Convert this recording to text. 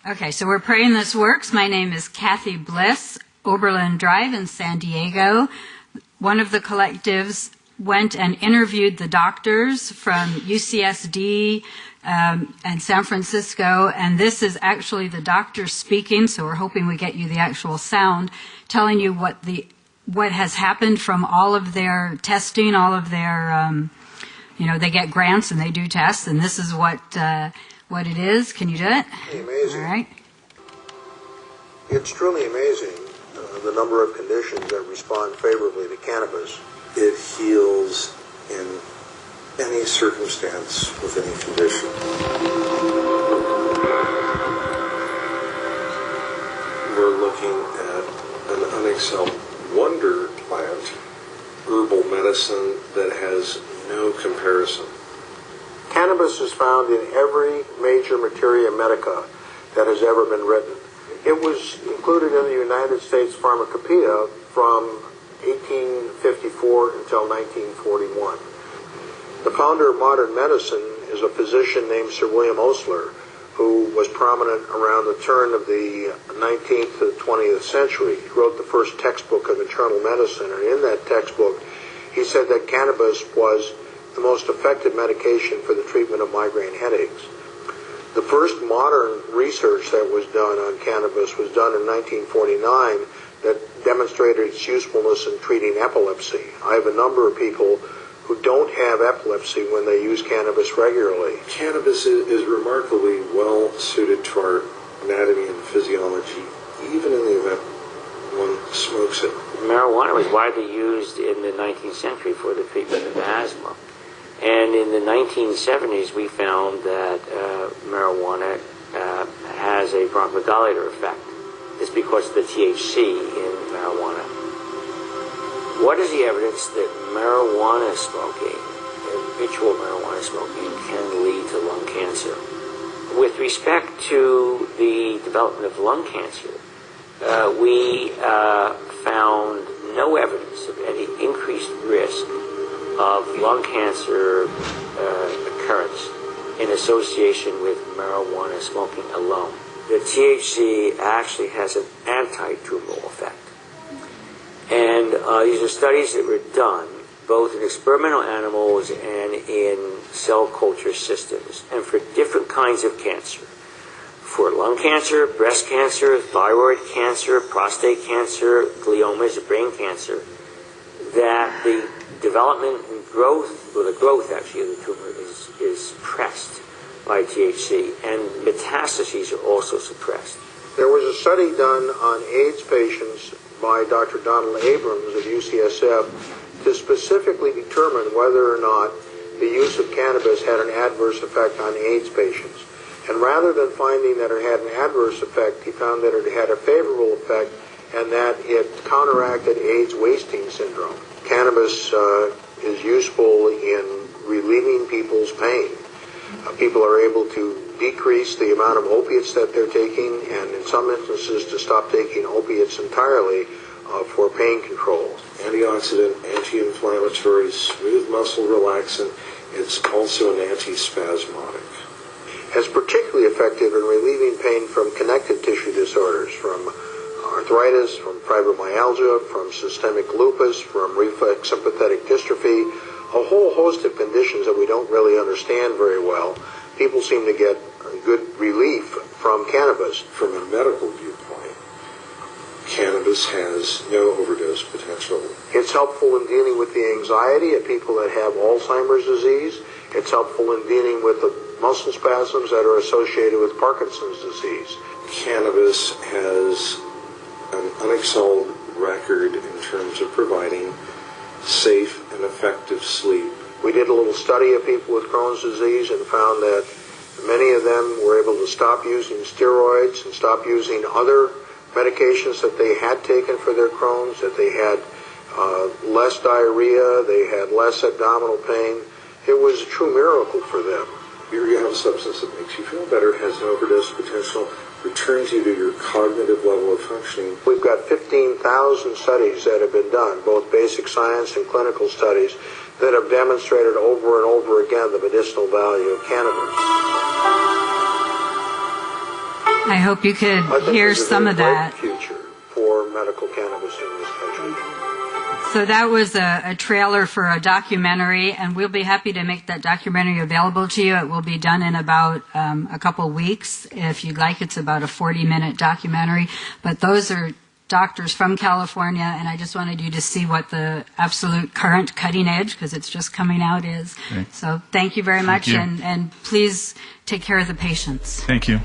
Okay, so we're praying this works. My name is Cathy Bliss, Oberlin Drive in San Diego. One of the collectives went and interviewed the doctors from UCSD and San Francisco, and this is actually the doctors speaking, so we're hoping we get you the actual sound, telling you what has happened from all of their testing, all of their, they get grants and they do tests, and this is what it is. Can you do it? Amazing. All right. It's truly amazing, the number of conditions that respond favorably to cannabis. It heals in any circumstance with any condition. We're looking at an unexcelled wonder plant, herbal medicine that has no comparison. Cannabis is found in every major materia medica that has ever been written. It was included in the United States Pharmacopoeia from 1854 until 1941. The founder of modern medicine is a physician named Sir William Osler, who was prominent around the turn of the 19th to the 20th century. He wrote the first textbook of internal medicine, and in that textbook he said that cannabis was the most effective medication for the treatment of migraine headaches. The first modern research that was done on cannabis was done in 1949 that demonstrated its usefulness in treating epilepsy. I have a number of people who don't have epilepsy when they use cannabis regularly. Cannabis is remarkably well suited to our anatomy and physiology, even in the event one smokes it. Marijuana was widely used in the 19th century for the treatment of asthma. And in the 1970s, we found that marijuana has a bronchodilator effect. It's because of the THC in marijuana. What is the evidence that marijuana smoking, habitual marijuana smoking, can lead to lung cancer? With respect to the development of lung cancer, we found no evidence of any increased risk of lung cancer occurrence in association with marijuana smoking alone. The THC actually has an anti-tumoral effect. And these are studies that were done both in experimental animals and in cell culture systems, and for different kinds of cancer. For lung cancer, breast cancer, thyroid cancer, prostate cancer, gliomas, brain cancer, that the development and growth, or the growth actually of the tumor is suppressed by THC, and metastases are also suppressed. There was a study done on AIDS patients by Dr. Donald Abrams of UCSF to specifically determine whether or not the use of cannabis had an adverse effect on AIDS patients. And rather than finding that it had an adverse effect, he found that it had a favorable effect and that it counteracted AIDS wasting syndrome. Cannabis is useful in relieving people's pain. People are able to decrease the amount of opiates that they're taking, and in some instances to stop taking opiates entirely for pain control. Antioxidant, anti-inflammatory, smooth muscle relaxant. It's also an antispasmodic. It's particularly effective in relieving pain from connective tissue disorders, from arthritis, from fibromyalgia, from systemic lupus, from reflex sympathetic dystrophy, a whole host of conditions that we don't really understand very well. People seem to get good relief from cannabis. From a medical viewpoint, cannabis has no overdose potential. It's helpful in dealing with the anxiety of people that have Alzheimer's disease. It's helpful in dealing with the muscle spasms that are associated with Parkinson's disease. Cannabis has an unexcelled record in terms of providing safe and effective sleep. We did a little study of people with Crohn's disease and found that many of them were able to stop using steroids and stop using other medications that they had taken for their Crohn's, that they had less diarrhea, they had less abdominal pain. It was a true miracle for them. Here you have a substance that makes you feel better, has no overdose potential, returns you to your cognitive level of functioning. We've got 15,000 studies that have been done, both basic science and clinical studies, that have demonstrated over and over again the medicinal value of cannabis. I hope you could I think hear there's a some very of that. bright future for medical cannabis in this country. So that was a trailer for a documentary, and we'll be happy to make that documentary available to you. It will be done in about a couple weeks. If you'd like, it's about a 40-minute documentary. But those are doctors from California, and I just wanted you to see what the absolute current cutting edge, because it's just coming out, is. Okay. So thank you very much, you. and please take care of the patients. Thank you.